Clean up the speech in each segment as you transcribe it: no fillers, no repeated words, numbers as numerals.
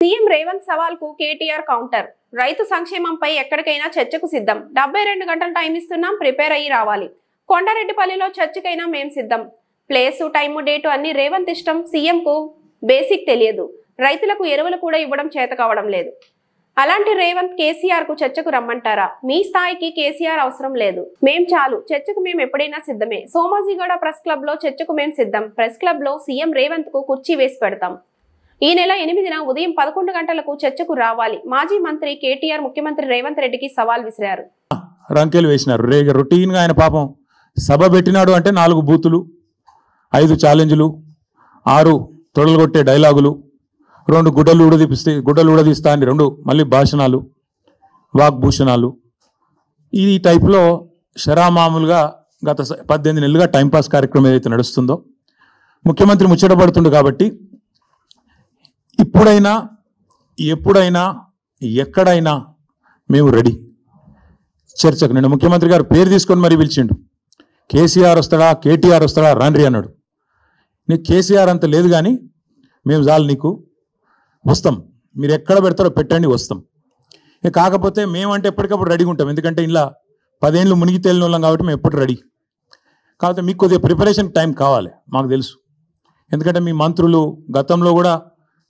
CM Revanth సవాల్కు KTR counter. రైతు సంక్షేమంపై ఎక్కడికైనా చర్చకు సిద్ధం. 72 గంటల టైం ఇస్తున్నాం, ప్రిపేర్ అయ్యి రావాలి. కొండారెడ్డిపల్లిలో చర్చకైనా మేం సిద్ధం. ప్లేసు, టైము, డేటు అన్ని రేవంత్ ఇష్టం. సీఎంకు బేసిక్ తెలియదు. రైతులకు ఎరువులు కూడా ఇవ్వడం చేత కావడం లేదు. అలాంటి రేవంత్ కేసీఆర్ కు చర్చకు రమ్మంటారా? మీ స్థాయికి కేసీఆర్ అవసరం లేదు. మేం చాలు. చర్చకు మేము ఎప్పుడైనా సిద్ధమే. సోమాజిగూడ ప్రెస్ క్లబ్ లో చర్చకు మేం సిద్ధం. ప్రెస్ క్లబ్ లో సీఎం రేవంత్ కు కుర్చీ వేసి పెడతాం. ఈ నెల 8న ఉదయం 11 గంటలకు చర్చకు రావాలి. మాజీ మంత్రి కేటీఆర్ ముఖ్యమంత్రి రేవంత్ రెడ్డికి సవాల్ విసిరారు. రంకెలు వేసినారు. రొటీన్ గా ఆయన పాపం సభ పెట్టినాడు అంటే 4 బూతులు, 5 ఛాలెంజ్లు, 6 తొడలుగొట్టే డైలాగులు, 2 గుడ్డలు ఊడదీస్తా అని 2 మళ్ళీ భాషణాలు, వాగ్భూషణాలు. ఈ టైప్లో షరామామూలుగా గత 18 నెలలుగా టైంపాస్ కార్యక్రమం ఏదైతే నడుస్తుందో ముఖ్యమంత్రి ముచ్చటపడుతుండు. కాబట్టి ఇప్పుడైనా ఎప్పుడైనా ఎక్కడైనా మేము రెడీ చర్చకు. నేను ముఖ్యమంత్రి గారు పేరు తీసుకొని మరీ పిలిచిండు. కేసీఆర్ వస్తాడా, కేటీఆర్ వస్తాడా, రాండ్రి అన్నాడు. నీకు కేసీఆర్ అంత లేదు కానీ మేము చాలు, నీకు వస్తాం, మీరు ఎక్కడ పెడతారో పెట్టండి, వస్తాం. కాకపోతే మేమంటే ఎప్పటికప్పుడు రెడీగా ఉంటాం. ఎందుకంటే ఇలా 10 ఏళ్ళు మునిగి తేలిన వాళ్ళం కాబట్టి మేము ఎప్పుడు రెడీ. కాకపోతే మీకు కొద్దిగా ప్రిపరేషన్ టైం కావాలి, మాకు తెలుసు. ఎందుకంటే మీ మంత్రులు గతంలో కూడా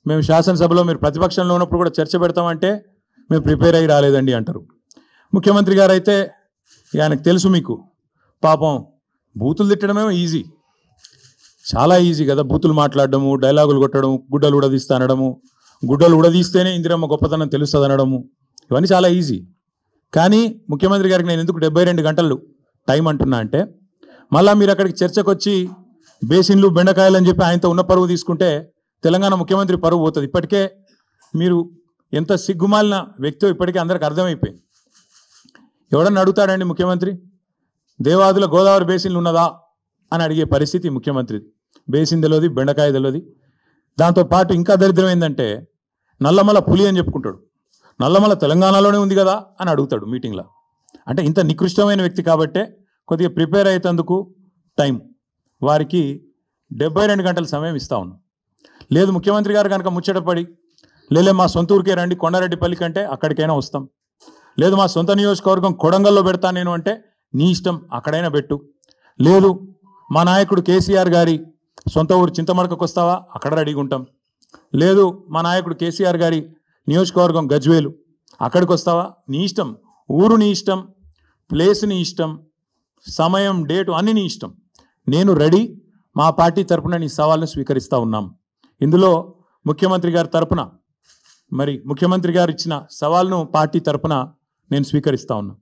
మేము శాసనసభలో మీరు ప్రతిపక్షంలో ఉన్నప్పుడు కూడా చర్చ పెడతామంటే మేము ప్రిపేర్ అయ్యి రాలేదండి అంటారు. ముఖ్యమంత్రి గారు అయితే ఆయనకు తెలుసు, మీకు పాపం బూతులు తిట్టడమే ఈజీ, చాలా ఈజీ కదా. బూతులు మాట్లాడడము, డైలాగులు కొట్టడం, గుడ్డలు ఉడదీస్తా అనడము, గుడ్డలు ఉడదీస్తేనే ఇందిరమ్మ గొప్పతనం తెలుస్తుంది అనడము, ఇవన్నీ చాలా ఈజీ. కానీ ముఖ్యమంత్రి గారికి నేను ఎందుకు 72 గంటలు టైం అంటున్నా అంటే, మళ్ళీ మీరు అక్కడికి చర్చకు వచ్చి బేసిన్లు, బెండకాయలు అని చెప్పి ఆయనతో ఉన్న పరువు తీసుకుంటే తెలంగాణ ముఖ్యమంత్రి పరువు పోతుంది. ఇప్పటికే మీరు ఎంత సిగ్గుమాలిన వ్యక్తో ఇప్పటికే అందరికి అర్థమైపోయింది. ఎవడన్నా అడుగుతాడండి ముఖ్యమంత్రి, దేవాదుల గోదావరి బేసిన్లు ఉన్నదా అని అడిగే పరిస్థితి ముఖ్యమంత్రి. బేసిన్ తెలియదు, బెండకాయ తెలియదు. దాంతోపాటు ఇంకా దరిద్రం ఏంటంటే నల్లమల పులి అని చెప్పుకుంటాడు. నల్లమల తెలంగాణలోనే ఉంది కదా అని అడుగుతాడు మీటింగ్లో. అంటే ఇంత నికృష్టమైన వ్యక్తి కాబట్టే కొద్దిగా ప్రిపేర్ అయ్యేందుకు టైం వారికి 72 గంటల సమయం ఇస్తా ఉన్నాం. లేదు ముఖ్యమంత్రి గారు కనుక ముచ్చటపడి లేలే మా సొంత ఊరికే రండి, కొండారెడ్డిపల్లి కంటే అక్కడికైనా వస్తాం, లేదు మా సొంత నియోజకవర్గం కొడంగల్లో పెడతా నేను అంటే నీ ఇష్టం, అక్కడైనా పెట్టు. లేదు మా నాయకుడు కేసీఆర్ గారి సొంత ఊరు చింతమడకకు వస్తావా, అక్కడ రెడీగా ఉంటాం. లేదు మా నాయకుడు కేసీఆర్ గారి నియోజకవర్గం గజ్వేలు, అక్కడికి వస్తావా, నీ ఇష్టం. ఊరు నీ ఇష్టం, ప్లేస్ నీ ఇష్టం, సమయం, డేటు అన్నీ నీ ఇష్టం. నేను రెడీ. మా పార్టీ తరపున నీ సవాల్ను స్వీకరిస్తూ ఉన్నాం. ఇందులో ముఖ్యమంత్రి గారి తరపున ముఖ్యమంత్రి గారు ఇచ్చిన సవాల్ను పార్టీ తరపున నేను స్వీకరిస్తూ ఉన్నా.